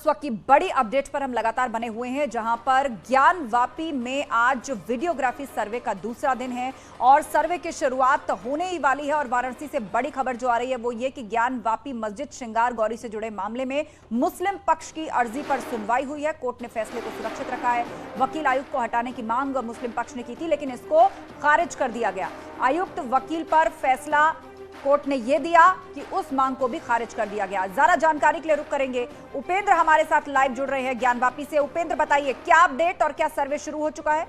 इस वक्त की बड़ी अपडेट पर हम लगातार बने हुए हैं, जहां पर ज्ञानवापी में आज जो वीडियोग्राफी सर्वे का दूसरा दिन है और सर्वे की शुरुआत होने ही वाली है। और वाराणसी से बड़ी खबर जो आ रही है वो ये कि ज्ञानवापी मस्जिद श्रृंगार गौरी से जुड़े मामले में मुस्लिम पक्ष की अर्जी पर सुनवाई हुई है। कोर्ट ने फैसले को सुरक्षित रखा है। वकील आयुक्त को हटाने की मांग मुस्लिम पक्ष ने की थी, लेकिन इसको खारिज कर दिया गया। आयुक्त वकील पर फैसला कोर्ट ने यह दिया कि उस मांग को भी खारिज कर दिया गया। ज्यादा जानकारी के लिए रुक करेंगे। उपेंद्र हमारे साथ लाइव जुड़ रहे हैं ज्ञानवापी से। उपेंद्र, बताइए क्या अपडेट और क्या सर्वे शुरू हो चुका है?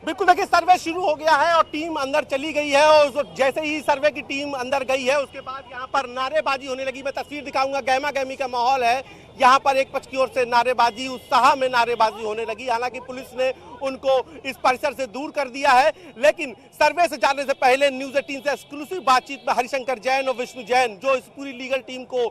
बिल्कुल, देखिए सर्वे शुरू हो गया है और टीम अंदर चली गई है। और जैसे ही सर्वे की टीम अंदर गई है उसके बाद यहाँ पर नारेबाजी होने लगी। मैं तस्वीर दिखाऊंगा, गहमा गहमी का माहौल है। यहाँ पर एक पक्ष की ओर से नारेबाजी, उत्साह में नारेबाजी होने लगी। हालांकि पुलिस ने उनको इस परिसर से दूर कर दिया है, लेकिन सर्वे से जाने से पहले न्यूज 18 से एक्सक्लूसिव बातचीत में हरिशंकर जैन और विष्णु जैन, जो इस पूरी लीगल टीम को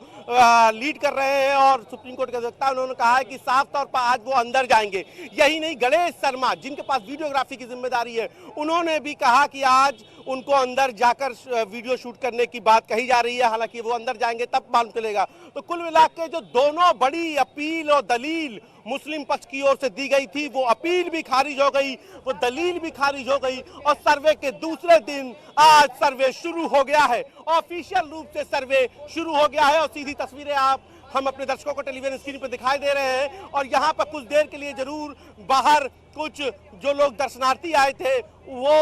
लीड कर रहे हैं और सुप्रीम कोर्ट के अधिवक्ता, उन्होंने कहा है कि साफ तौर पर आज वो अंदर जाएंगे। यही नहीं, गणेश शर्मा जिनके पास वीडियोग्राफी की जिम्मेदारी है, उन्होंने भी कहा कि आज उनको अंदर जाकर वीडियो शूट करने की बात कही जा रही है। हालांकि वो अंदर जाएंगे तब मालूम चलेगा। तो कुल मिलाकर जो दोनों बड़ी अपील और दलील मुस्लिम पक्ष की ओर से दी गई थी, वो अपील भी खारिज हो गई, वो दलील भी खारिज हो गई। और सर्वे के दूसरे दिन आज सर्वे शुरू हो गया है। ऑफिशियल रूप से सर्वे शुरू हो गया है और सीधी तस्वीरें हम अपने दर्शकों को टेलीविजन स्क्रीन पर दिखाई दे रहे हैं। और यहाँ पर कुछ देर के लिए जरूर बाहर कुछ जो लोग दर्शनार्थी आए थे वो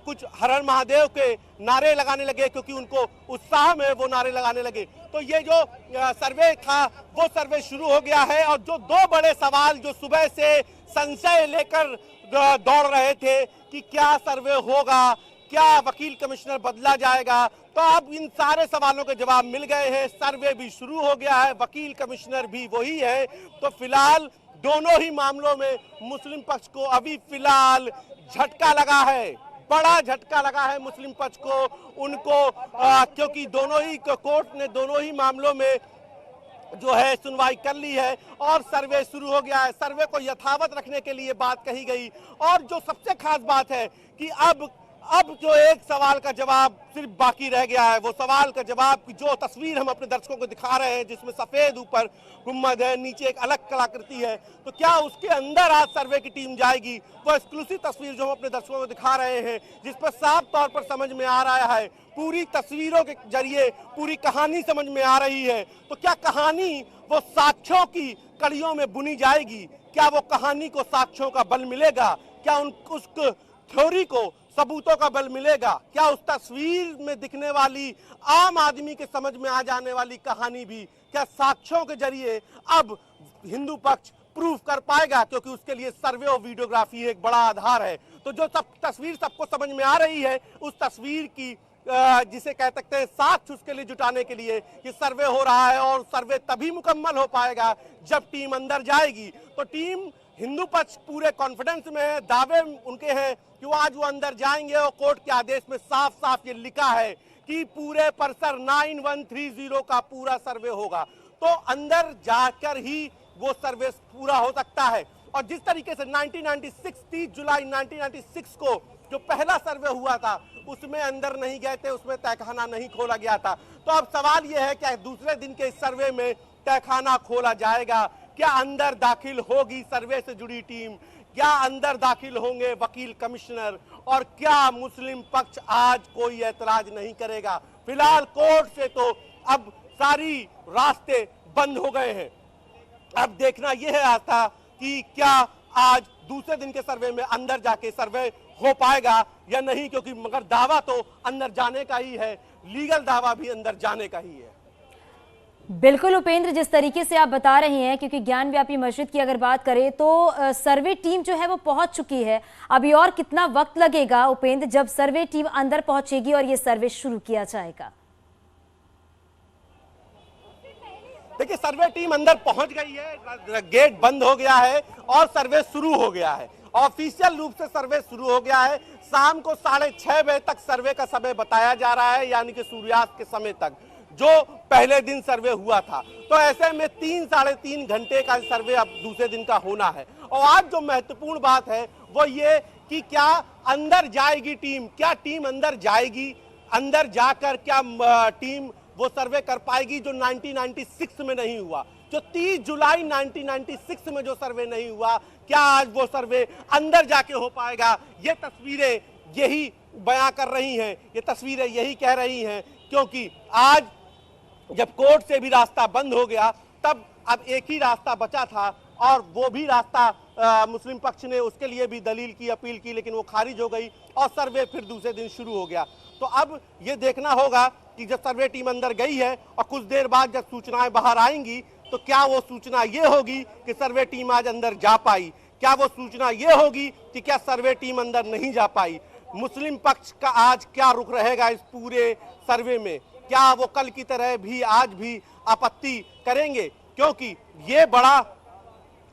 कुछ हर हर महादेव के नारे लगाने लगे, क्योंकि उनको उत्साह में वो नारे लगाने लगे। तो ये जो सर्वे था वो सर्वे शुरू हो गया है। और जो दो बड़े सवाल जो सुबह से संशय लेकर दौड़ रहे थे कि क्या सर्वे होगा, क्या वकील कमिश्नर बदला जाएगा, तो अब इन सारे सवालों के जवाब मिल गए हैं। सर्वे भी शुरू हो गया है, वकील कमिश्नर भी वही है। तो फिलहाल दोनों ही मामलों में मुस्लिम पक्ष को अभी फिलहाल झटका लगा है, बड़ा झटका लगा है मुस्लिम पक्ष को। उनको क्योंकि दोनों ही कोर्ट ने दोनों ही मामलों में जो है सुनवाई कर ली है और सर्वे शुरू हो गया है। सर्वे को यथावत रखने के लिए बात कही गई। और जो सबसे खास बात है कि अब जो एक सवाल का जवाब सिर्फ बाकी रह गया है, वो सवाल का जवाब की जो तस्वीर हम अपने दर्शकों को दिखा रहे हैं, जिसमें सफेद ऊपर गुम्बद है, नीचे एक अलग कलाकृति है, तो क्या उसके अंदर आज सर्वे की टीम जाएगी? वो एक्सक्लूसिव तस्वीर जो हम अपने दर्शकों को दिखा रहे हैं, जिस पर साफ तौर पर समझ में आ रहा है, पूरी तस्वीरों के जरिए पूरी कहानी समझ में आ रही है। तो क्या कहानी वो साक्ष्यों की कड़ियों में बुनी जाएगी? क्या वो कहानी को साक्ष्यों का बल मिलेगा? क्या उस थ्योरी को सबूतों का बल मिलेगा? क्या उस तस्वीर में दिखने वाली आम आदमी के समझ में आ जाने वाली कहानी भी क्या साक्ष्यों के जरिए अब हिंदू पक्ष प्रूफ कर पाएगा? क्योंकि उसके लिए सर्वे और वीडियोग्राफी एक बड़ा आधार है। तो जो सब तस्वीर सबको समझ में आ रही है, उस तस्वीर की जिसे कह सकते हैं साक्ष्य, उसके लिए जुटाने के लिए ये सर्वे हो रहा है। और सर्वे तभी मुकम्मल हो पाएगा जब टीम अंदर जाएगी। तो टीम हिंदू पक्ष पूरे कॉन्फिडेंस में है, दावे उनके हैं कि वो आज वो अंदर जाएंगे। और कोर्ट के आदेश में साफ साफ ये लिखा है कि पूरे परिसर 9130 का पूरा सर्वे होगा। तो अंदर जाकर ही वो सर्वे पूरा हो सकता है। और जिस तरीके से 1996 30 जुलाई 1996 को जो पहला सर्वे हुआ था, उसमें अंदर नहीं गए थे, उसमें तहखाना नहीं खोला गया था। तो अब सवाल यह है कि दूसरे दिन के इस सर्वे में तहखाना खोला जाएगा? क्या अंदर दाखिल होगी सर्वे से जुड़ी टीम? क्या अंदर दाखिल होंगे वकील कमिश्नर? और क्या मुस्लिम पक्ष आज कोई ऐतराज नहीं करेगा? फिलहाल कोर्ट से तो अब सारी रास्ते बंद हो गए हैं। अब देखना यह है आता कि क्या आज दूसरे दिन के सर्वे में अंदर जाके सर्वे हो पाएगा या नहीं, क्योंकि मगर दावा तो अंदर जाने का ही है, लीगल दावा भी अंदर जाने का ही है। बिल्कुल उपेंद्र, जिस तरीके से आप बता रहे हैं, क्योंकि ज्ञानव्यापी मस्जिद की अगर बात करें तो सर्वे टीम जो है वो पहुंच चुकी है। अभी और कितना वक्त लगेगा उपेंद्र जब सर्वे टीम अंदर पहुंचेगी और ये सर्वे शुरू किया जाएगा? देखिए, सर्वे टीम अंदर पहुंच गई है, गेट बंद हो गया है और सर्वे शुरू हो गया है। ऑफिशियल रूप से सर्वे शुरू हो गया है। शाम को 6:30 बजे तक सर्वे का समय बताया जा रहा है, यानी कि सूर्यास्त के समय तक, जो पहले दिन सर्वे हुआ था। तो ऐसे में 3 साढ़े 3 घंटे का सर्वे अब दूसरे दिन का होना है। और आज जो महत्वपूर्ण बात है वो ये कि क्या अंदर जाएगी टीम? क्या टीम अंदर जाएगी? अंदर जाकर क्या टीम वो सर्वे कर पाएगी जो 1996 में नहीं हुआ, जो 30 जुलाई 1996 में जो सर्वे नहीं हुआ, क्या आज वो सर्वे अंदर जाके हो पाएगा? ये तस्वीरें यही बयां कर रही हैं, ये तस्वीरें यही कह रही हैं, क्योंकि आज जब कोर्ट से भी रास्ता बंद हो गया तब अब एक ही रास्ता बचा था, और वो भी रास्ता मुस्लिम पक्ष ने उसके लिए भी दलील की, अपील की, लेकिन वो खारिज हो गई और सर्वे फिर दूसरे दिन शुरू हो गया। तो अब ये देखना होगा कि जब सर्वे टीम अंदर गई है और कुछ देर बाद जब सूचनाएं बाहर आएंगी तो क्या वो सूचना ये होगी कि सर्वे टीम आज अंदर जा पाई, क्या वो सूचना ये होगी कि क्या सर्वे टीम अंदर नहीं जा पाई। मुस्लिम पक्ष का आज क्या रुख रहेगा इस पूरे सर्वे में? क्या वो कल की तरह भी आज भी आपत्ति करेंगे? क्योंकि ये बड़ा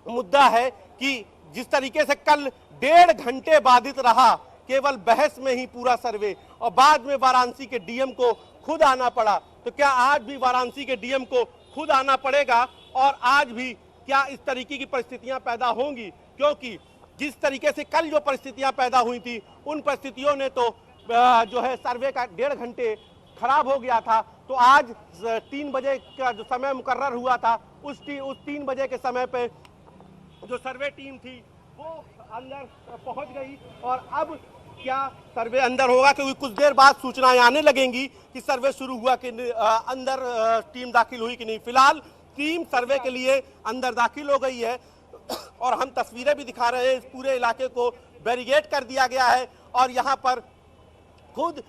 मुद्दा है कि जिस तरीके से कल 1.5 घंटे बाधित रहा, केवल बहस में ही पूरा सर्वे, और बाद में वाराणसी के डीएम को खुद आना पड़ा, तो क्या आज भी वाराणसी के डीएम को खुद आना पड़ेगा और आज भी क्या इस तरीके की परिस्थितियां पैदा होंगी? क्योंकि जिस तरीके से कल जो परिस्थितियां पैदा हुई थी, उन परिस्थितियों ने तो जो है सर्वे का 1.5 घंटे खराब हो गया था। तो आज 3 बजे का जो समय मुकर्रर हुआ था, उस 3 बजे के समय पे जो सर्वे टीम थी वो अंदर पहुंच गई, और अब क्या सर्वे अंदर होगा? क्योंकि कुछ देर बाद सूचनाएं आने लगेंगी कि सर्वे शुरू हुआ कि अंदर टीम दाखिल हुई कि नहीं। फिलहाल टीम सर्वे के लिए अंदर दाखिल हो गई है और हम तस्वीरें भी दिखा रहे हैं। इस पूरे इलाके को बैरिकेड कर दिया गया है और यहाँ पर खुद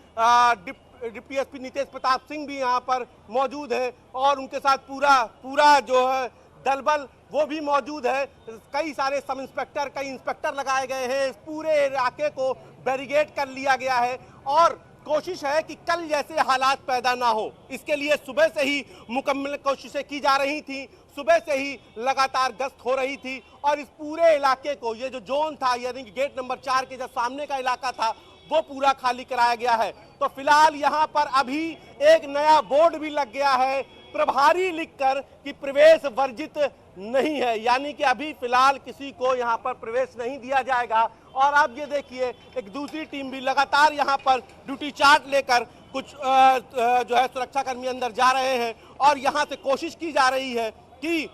डिप्टी एसपी नितेश प्रताप सिंह भी यहाँ पर मौजूद है और उनके साथ पूरा जो है दलबल वो भी मौजूद है। कई सारे सब इंस्पेक्टर, कई इंस्पेक्टर लगाए गए हैं। इस पूरे इलाके को बैरिकेड कर लिया गया है और कोशिश है कि कल जैसे हालात पैदा ना हो, इसके लिए सुबह से ही मुकम्मल कोशिशें की जा रही थी। सुबह से ही लगातार गश्त हो रही थी और इस पूरे इलाके को, ये जो जोन था यानी कि गेट नंबर 4 के जो सामने का इलाका था, वो पूरा खाली कराया गया है। तो फिलहाल यहाँ पर अभी एक नया बोर्ड भी लग गया है, प्रभारी लिखकर कि प्रवेश वर्जित नहीं है, यानी कि अभी फिलहाल किसी को यहाँ पर प्रवेश नहीं दिया जाएगा। और आप ये देखिए, एक दूसरी टीम भी लगातार यहाँ पर ड्यूटी चार्ट लेकर कुछ जो है सुरक्षाकर्मी अंदर जा रहे हैं और यहाँ से कोशिश की जा रही है कि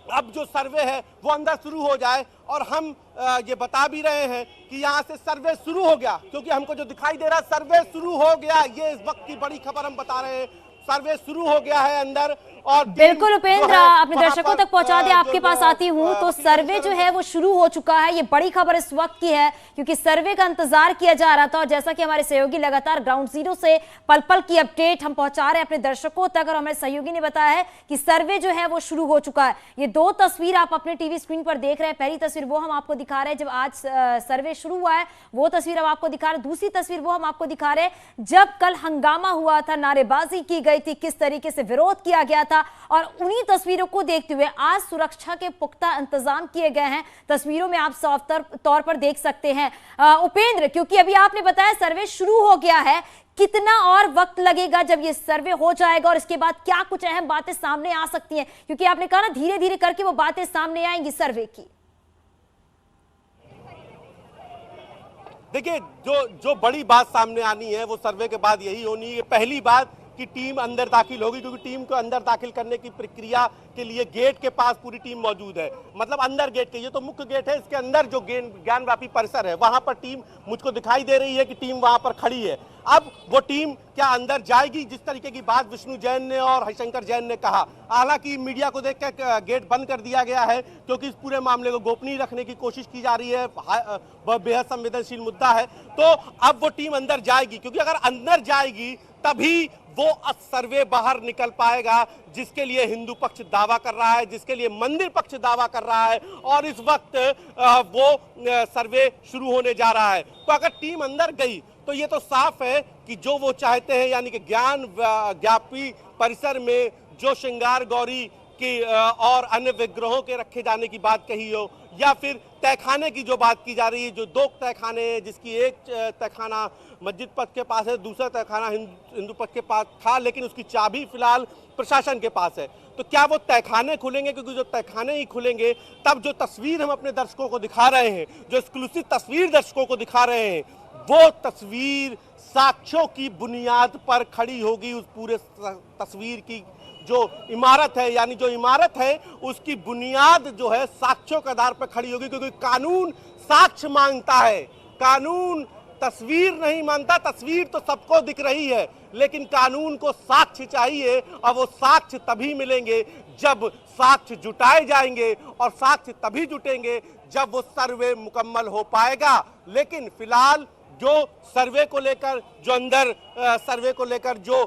अब जो सर्वे है वो अंदर शुरू हो जाए। और हम ये बता भी रहे हैं कि यहाँ से सर्वे शुरू हो गया, क्योंकि हमको जो दिखाई दे रहा सर्वे शुरू हो गया, ये इस वक्त की बड़ी खबर हम बता रहे हैं। सर्वे शुरू हो गया है अंदर और बिल्कुल उपेंद्र, अपने दर्शकों तक पहुंचा दे, आपके पास आती हूं। तो सर्वे जो है वो शुरू हो चुका है, ये बड़ी खबर इस वक्त की है क्योंकि सर्वे का इंतजार किया जा रहा था और जैसा कि हमारे सहयोगी लगातार ग्राउंड जीरो से पल पल की अपडेट हम पहुंचा रहे हैं अपने दर्शकों तक, और हमारे सहयोगी ने बताया है कि सर्वे जो है वो शुरू हो चुका है। ये 2 तस्वीर आप अपने टीवी स्क्रीन पर देख रहे हैं। पहली तस्वीर वो हम आपको दिखा रहे हैं जब आज सर्वे शुरू हुआ है, वो तस्वीर हम आपको दिखा रहे हैं। दूसरी तस्वीर वो हम आपको दिखा रहे हैं जब कल हंगामा हुआ था, नारेबाजी की गई थी, किस तरीके से विरोध किया गया था, और उन्हीं तस्वीरों को देखते हुए आज सुरक्षा के पुख्ता इंतजाम किए गए हैं। तस्वीरों में आप साफ तौर पर देख सकते हैं। उपेंद्र, क्योंकि अभी आपने बताया सर्वे शुरू हो गया है, कितना और वक्त लगेगा जब ये सर्वे हो जाएगा और इसके बाद क्या कुछ अहम बातें सामने आ सकती हैं? क्योंकि आपने कहा ना धीरे धीरे करके वो बातें सामने आएंगी सर्वे की। देखिए, जो बड़ी बात सामने आनी है वो सर्वे के बाद यही होनी है। पहली बात कि टीम अंदर दाखिल होगी, क्योंकि टीम को अंदर दाखिल करने की प्रक्रिया के लिए गेट के पास पूरी टीम मौजूद है। मतलब अंदर गेट के, ये तो मुख्य गेट है, इसके अंदर जो ज्ञानव्यापी परिसर है वहां पर टीम मुझको दिखाई दे रही है कि टीम वहां पर खड़ी है। अब वो टीम क्या अंदर जाएगी, जिस तरीके की बात विष्णु जैन ने और हरिशंकर जैन ने कहा। हालांकि मीडिया को देखकर गेट बंद कर दिया गया है क्योंकि इस पूरे मामले को गोपनीय रखने की कोशिश की जा रही है, वह बेहद संवेदनशील मुद्दा है। तो अब वो टीम अंदर जाएगी, क्योंकि अगर अंदर जाएगी तभी वो सर्वे बाहर निकल पाएगा जिसके लिए हिंदू पक्ष दावा कर रहा है, जिसके लिए मंदिर पक्ष दावा कर रहा है, और इस वक्त वो सर्वे शुरू होने जा रहा है। तो अगर टीम अंदर गई तो ये तो साफ है कि जो वो चाहते हैं, यानी कि ज्ञानव्यापी परिसर में जो श्रृंगार गौरी की और अन्य विग्रहों के रखे जाने की बात कही हो, या फिर तहखाने की जो बात की जा रही है, जो 2 तहखाने हैं, जिसकी एक तहखाना मस्जिद पथ के पास है, दूसरा तहखाना हिंदू पथ के पास था, लेकिन उसकी चाबी फिलहाल प्रशासन के पास है। तो क्या वो तहखाने खुलेंगे? क्योंकि जो तहखाने ही खुलेंगे तब जो तस्वीर हम अपने दर्शकों को दिखा रहे हैं, जो एक्सक्लूसिव तस्वीर दर्शकों को दिखा रहे हैं, वो तस्वीर साक्ष्यों की बुनियाद पर खड़ी होगी। उस पूरे तस्वीर की जो इमारत है, यानी जो इमारत है उसकी बुनियाद जो है साक्ष्यों के आधार पर खड़ी होगी, क्योंकि कानून साक्ष्य मांगता है, कानून तस्वीर नहीं मानता। तस्वीर तो सबको दिख रही है, लेकिन कानून को साक्ष्य चाहिए, और वो साक्ष्य तभी मिलेंगे जब साक्ष्य जुटाए जाएंगे, और साक्ष्य तभी जुटेंगे जब वो सर्वे मुकम्मल हो पाएगा। लेकिन फिलहाल जो सर्वे को लेकर, जो अंदर सर्वे को लेकर जो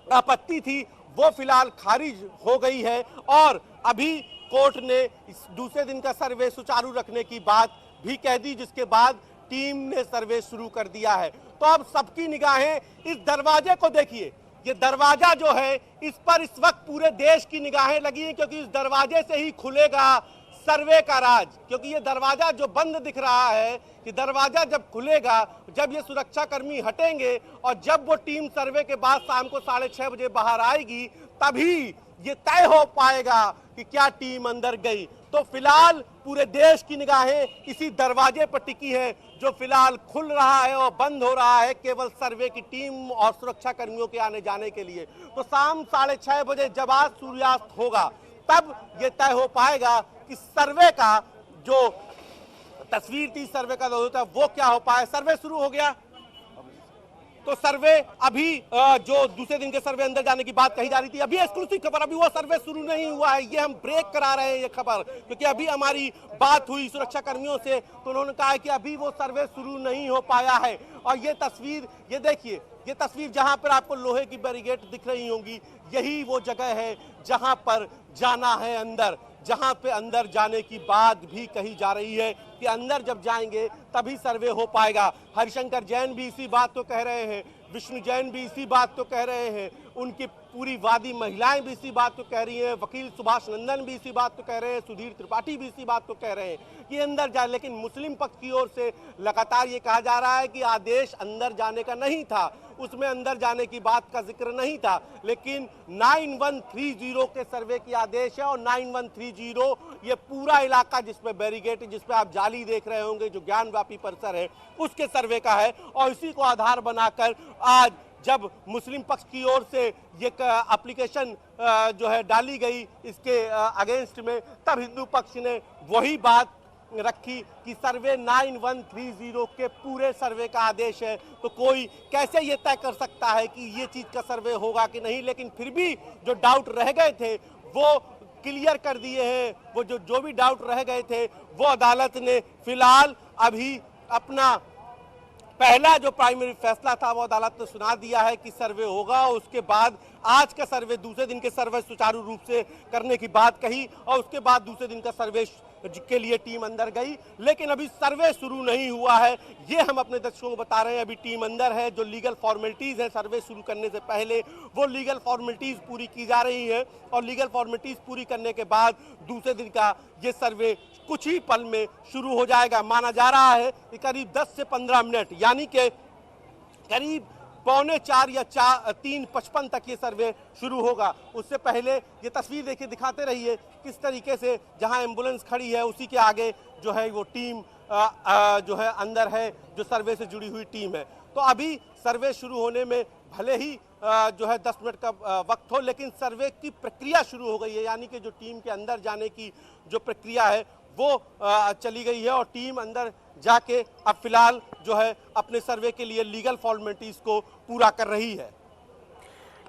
आपत्ति थी, वो फिलहाल खारिज हो गई है, और अभी कोर्ट ने इस दूसरे दिन का सर्वे सुचारू रखने की बात भी कह दी, जिसके बाद टीम ने सर्वे शुरू कर दिया है। तो अब सबकी निगाहें इस दरवाजे को देखिए, ये दरवाजा जो है इस पर इस वक्त पूरे देश की निगाहें लगी हैं, क्योंकि इस दरवाजे से ही खुलेगा सर्वे का राज। क्योंकि ये दरवाजा जो बंद दिख रहा है, कि दरवाजा जब खुलेगा, जब ये सुरक्षा कर्मी हटेंगे और जब वो टीम सर्वे के बाद शाम को 6:30 बजे बाहर आएगी, तभी ये तय हो पाएगा कि क्या टीम अंदर गई। तो फिलहाल पूरे देश की निगाहें इसी दरवाजे पर टिकी है, जो फिलहाल खुल रहा है और बंद हो रहा है केवल सर्वे की टीम और सुरक्षा कर्मियों के आने जाने के लिए। तो शाम 6:30 बजे जब आज सूर्यास्त होगा, तब ये तय हो पाएगा कि सर्वे का जो तस्वीर थी, सर्वे का जो होता वो क्या हो पाए। सर्वे शुरू हो गया, तो सर्वे अभी जो दूसरे दिन के सर्वे अंदर जाने की बात कही जा रही थी, अभी एक्सक्लूसिव खबर, अभी वो सर्वे शुरू नहीं हुआ है, ये हम ब्रेक करा रहे हैं ये खबर, क्योंकि अभी हमारी बात हुई सुरक्षा कर्मियों से, तो उन्होंने कहा है कि अभी वो सर्वे शुरू नहीं हो पाया है। और ये तस्वीर, ये देखिए, ये तस्वीर जहां पर आपको लोहे की बैरिकेड दिख रही होंगी, यही वो जगह है जहां पर जाना है अंदर, जहां पे अंदर जाने की बात भी कही जा रही है कि अंदर जब जाएंगे तभी सर्वे हो पाएगा। हरिशंकर जैन भी इसी बात को कह रहे हैं, विष्णु जैन भी इसी बात को कह रहे हैं, उनकी पूरी वादी महिलाएं भी इसी बात को कह रही हैं, वकील सुभाष नंदन भी इसी बात को कह रहे हैं, सुधीर त्रिपाठी भी इसी बात को कह रहे हैं कि अंदर जाए। लेकिन मुस्लिम पक्ष की ओर से लगातार ये कहा जा रहा है कि आदेश अंदर जाने का नहीं था, उसमें अंदर जाने की बात का जिक्र नहीं था, लेकिन 9130 के सर्वे की आदेश है। और 9130 ये पूरा इलाका जिसपे बैरिकेड, जिसपे आप जाली देख रहे होंगे, जो ज्ञानव्यापी परिसर है, उसके सर्वे का है। और इसी को आधार बनाकर आज जब मुस्लिम पक्ष की ओर से ये एप्लीकेशन जो है डाली गई इसके अगेंस्ट में, तब हिंदू पक्ष ने वही बात रखी कि सर्वे 9130 के पूरे सर्वे का आदेश है। तो कोई कैसे ये तय कर सकता है कि ये चीज का सर्वे होगा कि नहीं, लेकिन फिर भी जो डाउट रह गए थे वो क्लियर कर दिए हैं। वो जो भी डाउट रह गए थे वो अदालत ने फिलहाल अभी अपना पहला जो प्राइमरी फैसला था वो अदालत ने सुना दिया है कि सर्वे होगा। उसके बाद आज का सर्वे, दूसरे दिन के सर्वे सुचारू रूप से करने की बात कही, और उसके बाद दूसरे दिन का सर्वे के लिए टीम अंदर गई। लेकिन अभी सर्वे शुरू नहीं हुआ है, ये हम अपने दर्शकों को बता रहे हैं। अभी टीम अंदर है, जो लीगल फॉर्मेलिटीज है सर्वे शुरू करने से पहले, वो लीगल फॉर्मेलिटीज पूरी की जा रही है, और लीगल फॉर्मेलिटीज पूरी करने के बाद दूसरे दिन का ये सर्वे कुछ ही पल में शुरू हो जाएगा। माना जा रहा है कि करीब 10 से 15 मिनट, यानी कि करीब 3:45 या 3:55 तक ये सर्वे शुरू होगा। उससे पहले ये तस्वीर देखिए, दिखाते रहिए किस तरीके से जहां एम्बुलेंस खड़ी है उसी के आगे जो है वो टीम जो है अंदर है, जो सर्वे से जुड़ी हुई टीम है। तो अभी सर्वे शुरू होने में भले ही जो है 10 मिनट का वक्त हो, लेकिन सर्वे की प्रक्रिया शुरू हो गई है, यानी कि जो टीम के अंदर जाने की जो प्रक्रिया है वो चली गई है, और टीम अंदर जाके अब फिलहाल जो है अपने सर्वे के लिए लीगल फॉर्मेलिटीज को पूरा कर रही है।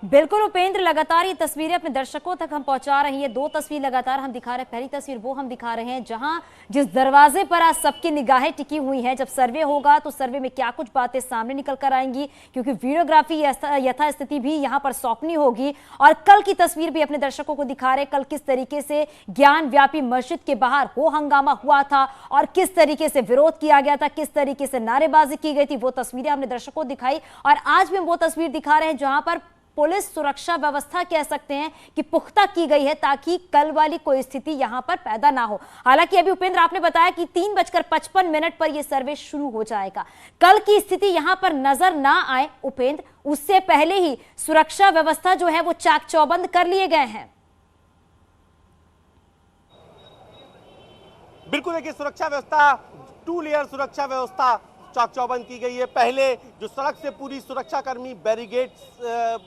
बिल्कुल उपेंद्र, लगातार ये तस्वीरें अपने दर्शकों तक हम पहुंचा रही हैं। 2 तस्वीर लगातार हम दिखा रहे हैं। पहली तस्वीर वो हम दिखा रहे हैं जहां जिस दरवाजे पर आज सबकी निगाहें टिकी हुई हैं। जब सर्वे होगा तो सर्वे में क्या कुछ बातें सामने निकल कर आएंगी, क्योंकि वीडियोग्राफी यथास्थिति भी यहां पर सौंपनी होगी। और कल की तस्वीर भी अपने दर्शकों को दिखा रहे, कल किस तरीके से ज्ञान व्यापी मस्जिद के बाहर हो हंगामा हुआ था और किस तरीके से विरोध किया गया था, किस तरीके से नारेबाजी की गई थी, वो तस्वीरें हमने दर्शकों को दिखाई। और आज भी हम वो तस्वीर दिखा रहे हैं जहां पर पुलिस सुरक्षा व्यवस्था कह सकते हैं कि पुख्ता की गई है, ताकि कल वाली कोई स्थिति यहां पर पैदा ना हो। हालांकि अभी उपेंद्र आपने बताया कि 3:55 पर यह सर्वे शुरू हो जाएगा। कल की स्थिति यहां पर नजर ना आए उपेंद्र, उससे पहले ही सुरक्षा व्यवस्था जो है वो चाक चौबंद कर लिए गए हैं। बिल्कुल, देखिए सुरक्षा व्यवस्था 2 लेयर सुरक्षा व्यवस्था चौक चौबंद की गई है। पहले जो सड़क से पूरी सुरक्षा कर्मी बैरिगेड्स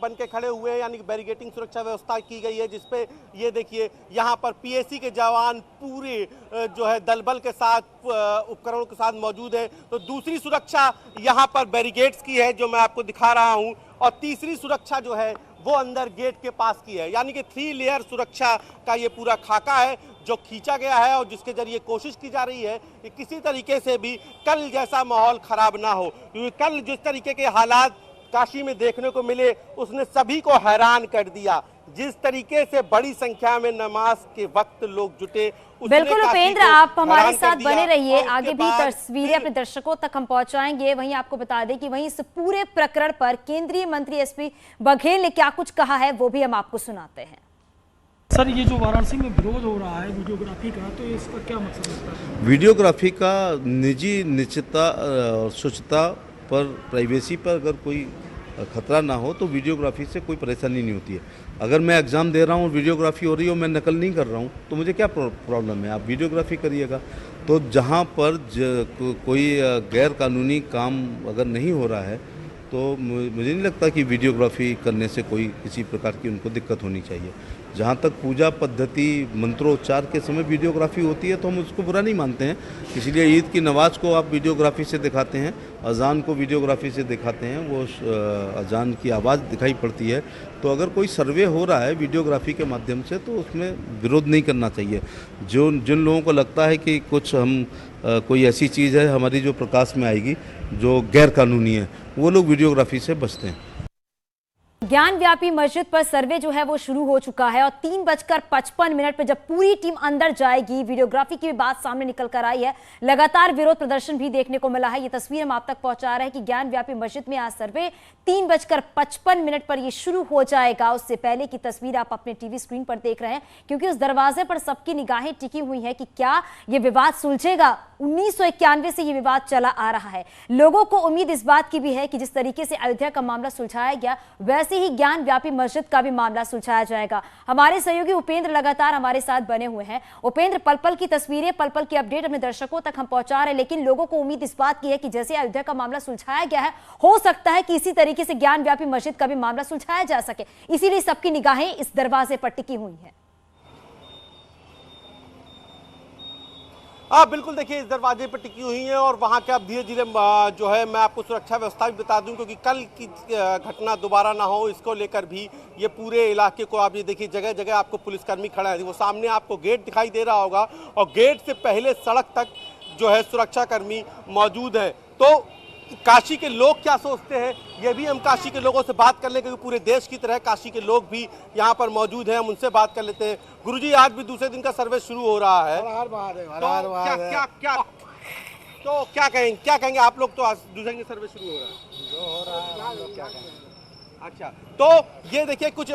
बन के खड़े हुए हैं, यानी कि बैरिगेटिंग सुरक्षा व्यवस्था की गई है, जिसपे ये देखिए यहाँ पर पीएसी के जवान पूरे जो है दलबल के साथ उपकरणों के साथ मौजूद है। तो दूसरी सुरक्षा यहाँ पर बैरिगेड्स की है जो मैं आपको दिखा रहा हूँ, और तीसरी सुरक्षा जो है वो अंदर गेट के पास की है, यानी कि 3 लेयर सुरक्षा का ये पूरा खाका है जो खींचा गया है और जिसके जरिए कोशिश की जा रही है कि किसी तरीके से भी कल जैसा माहौल खराब ना हो, क्योंकि कल जिस तरीके के हालात काशी में देखने को मिले उसने सभी को हैरान कर दिया। जिस तरीके से बड़ी संख्या में नमाज के वक्त लोग जुटे, बिल्कुल उपेंद्र, आप हमारे साथ बने रहिए, आगे भी तस्वीरें अपने दर्शकों तक हम पहुंचाएंगे। वहीं आपको बता दें कि वहीं इस पूरे प्रकरण पर केंद्रीय मंत्री एसपी बघेल ने क्या कुछ कहा है वो भी हम आपको सुनाते हैं। सर, ये जो वाराणसी में विरोध हो रहा है वीडियोग्राफी का, तो इसका क्या मकसद है? वीडियोग्राफी का निजी निश्चितता और स्वच्छता पर, प्राइवेसी पर अगर कोई खतरा ना हो तो वीडियोग्राफी से कोई परेशानी नहीं होती है। अगर मैं एग्ज़ाम दे रहा हूँ, वीडियोग्राफी हो रही है और मैं नकल नहीं कर रहा हूँ तो मुझे क्या प्रॉब्लम है? आप वीडियोग्राफी करिएगा। तो जहाँ पर कोई गैर कानूनी काम अगर नहीं हो रहा है तो मुझे नहीं लगता कि वीडियोग्राफी करने से कोई किसी प्रकार की उनको दिक्कत होनी चाहिए। जहाँ तक पूजा पद्धति मंत्रोच्चार के समय वीडियोग्राफी होती है तो हम उसको बुरा नहीं मानते हैं। इसलिए ईद की नमाज को आप वीडियोग्राफी से दिखाते हैं, अजान को वीडियोग्राफी से दिखाते हैं, वो अजान की आवाज़ दिखाई पड़ती है। तो अगर कोई सर्वे हो रहा है वीडियोग्राफी के माध्यम से तो उसमें विरोध नहीं करना चाहिए। जिन लोगों को लगता है कि कुछ कोई ऐसी चीज़ है हमारी जो प्रकाश में आएगी जो गैर कानूनी है, वो लोग वीडियोग्राफी से बचते हैं। ज्ञान व्यापी मस्जिद पर सर्वे जो है वो शुरू हो चुका है और 3:55 पर जब पूरी टीम अंदर जाएगी, वीडियोग्राफी की भी बात सामने निकल कर आई है। लगातार विरोध प्रदर्शन भी देखने को मिला है। ये तस्वीर हम आप तक पहुंचा रहे हैं कि ज्ञान व्यापी मस्जिद में आज सर्वे 3:55 पर ये शुरू हो जाएगा। उससे पहले की तस्वीर आप अपने टीवी स्क्रीन पर देख रहे हैं, क्योंकि उस दरवाजे पर सबकी निगाहें टिकी हुई हैं कि क्या ये विवाद सुलझेगा। 1991 से ये विवाद चला आ रहा है। लोगों को उम्मीद इस बात की भी है कि जिस तरीके से अयोध्या का मामला सुलझाया गया, वैसे ही ज्ञान व्यापी मस्जिद का भी मामला सुलझाया जाएगा। हमारे सहयोगी उपेंद्र लगातार हमारे साथ बने हुए हैं। उपेंद्र, पल पल की तस्वीरें, पल पल की अपडेट अपने दर्शकों तक हम पहुंचा रहे हैं, लेकिन लोगों को उम्मीद इस बात की है कि जैसे अयोध्या का मामला सुलझाया गया है, हो सकता है कि इसी तरीके से ज्ञान व्यापी मस्जिद का भी मामला सुलझाया जा सके। इसीलिए सबकी निगाहें इस दरवाजे पर टिकी हुई हैं। हाँ बिल्कुल, देखिए इस दरवाजे पर टिकी हुई हैं और वहाँ के अब धीरे धीरे जो है मैं आपको सुरक्षा व्यवस्था भी बता दूं, क्योंकि कल की घटना दोबारा ना हो इसको लेकर भी ये पूरे इलाके को आप ये देखिए जगह जगह आपको पुलिसकर्मी खड़ा है। वो सामने आपको गेट दिखाई दे रहा होगा और गेट से पहले सड़क तक जो है सुरक्षाकर्मी मौजूद है। तो काशी के लोग क्या सोचते हैं ये भी हम काशी के लोगों से बात कर लें, क्योंकि पूरे देश की तरह काशी के लोग भी यहाँ पर मौजूद हैं। हम उनसे बात कर लेते हैं। गुरुजी, आज भी दूसरे दिन का सर्वे शुरू हो रहा है, तो क्या कहेंगे आप लोग? तो आज दूसरे दिन सर्वे शुरू हो रहा है। अच्छा, तो ये देखिए कुछ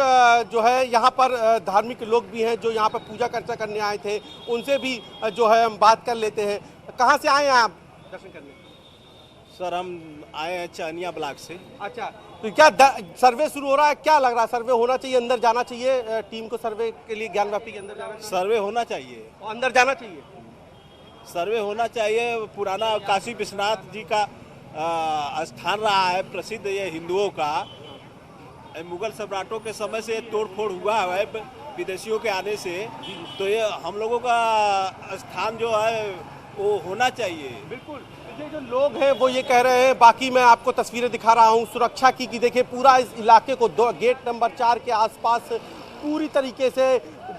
जो है यहाँ पर धार्मिक लोग भी हैं जो यहाँ पर पूजा अर्चा करने आए थे, उनसे भी जो है हम बात कर लेते हैं। कहाँ से आए हैं आप दर्शन करने? सर, हम आए हैं चानिया ब्लॉक से। अच्छा, तो क्या सर्वे शुरू हो रहा है? क्या लग रहा है, सर्वे होना चाहिए, अंदर जाना चाहिए टीम को सर्वे के लिए? ज्ञान व्यापी के अंदर जाना चाहिए? सर्वे होना चाहिए, अंदर जाना चाहिए, सर्वे होना चाहिए। पुराना काशी विश्वनाथ जी का स्थान रहा है प्रसिद्ध, ये हिंदुओं का। मुगल सम्राटों के समय से तोड़ फोड़ हुआ है विदेशियों के आने से, तो ये हम लोगों का स्थान जो है वो होना चाहिए। बिल्कुल, ये जो लोग हैं वो ये कह रहे हैं। बाकी मैं आपको तस्वीरें दिखा रहा हूँ सुरक्षा की देखिए पूरा इस इलाके को गेट नंबर 4 के आसपास पूरी तरीके से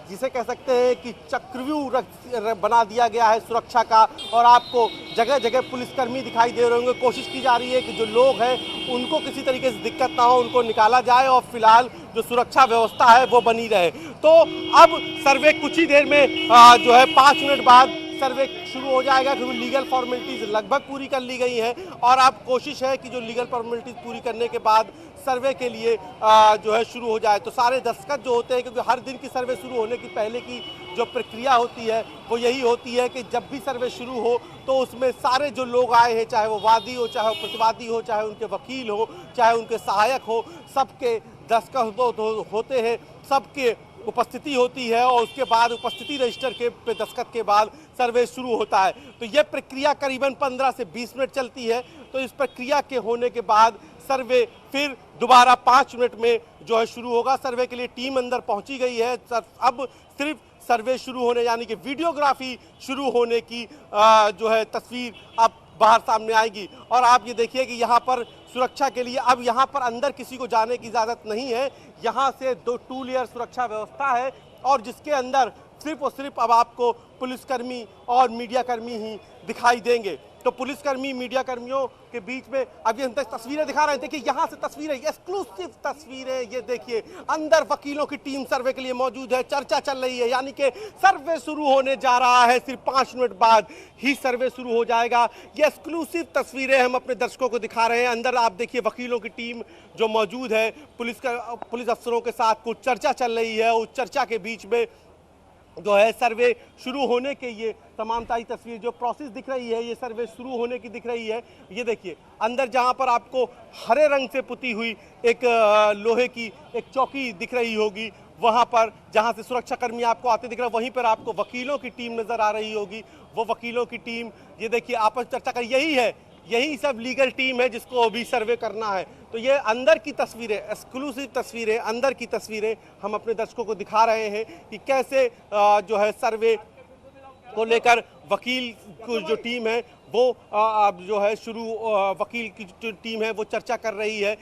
जिसे कह सकते हैं कि चक्रव्यूह बना दिया गया है सुरक्षा का, और आपको जगह जगह पुलिसकर्मी दिखाई दे रहे होंगे। कोशिश की जा रही है कि जो लोग हैं उनको किसी तरीके से दिक्कत ना हो, उनको निकाला जाए और फिलहाल जो सुरक्षा व्यवस्था है वो बनी रहे। तो अब सर्वे कुछ ही देर में जो है 5 मिनट बाद सर्वे शुरू हो जाएगा, क्योंकि लीगल फॉर्मेलिटीज लगभग पूरी कर ली गई हैं और अब कोशिश है कि जो लीगल फॉर्मेलिटीज पूरी करने के बाद सर्वे के लिए जो है शुरू हो जाए। तो सारे दस्तखत जो होते हैं, क्योंकि हर दिन की सर्वे शुरू होने की पहले की जो प्रक्रिया होती है वो यही होती है कि जब भी सर्वे शुरू हो तो उसमें सारे जो लोग आए हैं, चाहे वो वादी हो, चाहे वो प्रतिवादी हो, चाहे उनके वकील हो, चाहे उनके सहायक हो, सबके दस्तखत होते हैं, सबके उपस्थिति होती है और उसके बाद उपस्थिति रजिस्टर के पे दस्तखत के बाद सर्वे शुरू होता है। तो ये प्रक्रिया करीबन 15 से 20 मिनट चलती है। तो इस प्रक्रिया के होने के बाद सर्वे फिर दोबारा 5 मिनट में जो है शुरू होगा। सर्वे के लिए टीम अंदर पहुंची गई है। अब सिर्फ सर्वे शुरू होने यानी कि वीडियोग्राफी शुरू होने की जो है तस्वीर अब बाहर सामने आएगी। और आप ये देखिए कि यहाँ पर सुरक्षा के लिए अब यहाँ पर अंदर किसी को जाने की इजाज़त नहीं है। यहाँ से 2 लेयर सुरक्षा व्यवस्था है और जिसके अंदर सिर्फ और सिर्फ अब आपको पुलिसकर्मी और मीडियाकर्मी ही दिखाई देंगे। तो पुलिसकर्मी मीडिया कर्मियों के बीच में अभी हम तस्वीरें दिखा रहे हैं। देखिए यहाँ से तस्वीरें, एक्सक्लूसिव तस्वीरें, ये देखिए अंदर वकीलों की टीम सर्वे के लिए मौजूद है। चर्चा चल रही है यानी कि सर्वे शुरू होने जा रहा है। सिर्फ 5 मिनट बाद ही सर्वे शुरू हो जाएगा। ये एक्सक्लूसिव तस्वीरें हम अपने दर्शकों को दिखा रहे हैं। अंदर आप देखिए वकीलों की टीम जो मौजूद है, पुलिस अफसरों के साथ कुछ चर्चा चल रही है। उस चर्चा के बीच में जो है सर्वे शुरू होने के ये तमामताई तस्वीर जो प्रोसेस दिख रही है, ये सर्वे शुरू होने की दिख रही है। ये देखिए अंदर जहां पर आपको हरे रंग से पुती हुई एक लोहे की एक चौकी दिख रही होगी, वहां पर जहां से सुरक्षाकर्मी आपको आते दिख रहे हैं, वहीं पर आपको वकीलों की टीम नजर आ रही होगी। वो वकीलों की टीम ये देखिए आपस चर्चा कर, यही सब लीगल टीम है जिसको अभी सर्वे करना है। तो ये अंदर की तस्वीरें, एक्सक्लूसिव तस्वीरें, अंदर की तस्वीरें हम अपने दर्शकों को दिखा रहे हैं कि कैसे जो है सर्वे को लेकर वकील को जो टीम है वो अब जो है वकील की जो टीम है वो चर्चा कर रही है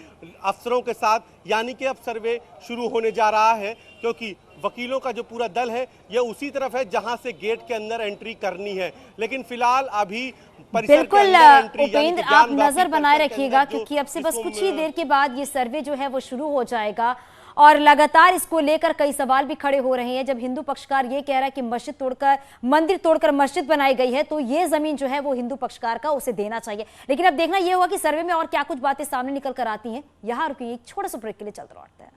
अफसरों के साथ। यानी कि अब सर्वे शुरू होने जा रहा है क्योंकि वकीलों का जो पूरा दल है ये उसी तरफ है जहां से गेट के अंदर एंट्री करनी है। लेकिन फिलहाल अभी बिल्कुल उपेंद्र, आप नजर बनाए रखिएगा क्योंकि अब से बस कुछ ही देर के बाद ये सर्वे जो है वो शुरू हो जाएगा और लगातार इसको लेकर कई सवाल भी खड़े हो रहे हैं। जब हिंदू पक्षकार ये कह रहा है कि मंदिर तोड़कर मस्जिद बनाई गई है तो ये जमीन जो है वो हिंदू पक्षकार का, उसे देना चाहिए। लेकिन अब देखना यह होगा कि सर्वे में और क्या कुछ बातें सामने निकल कर आती हैं। यहां रुकिए, एक छोटा सा ब्रेक के लिए चलते लौटते हैं।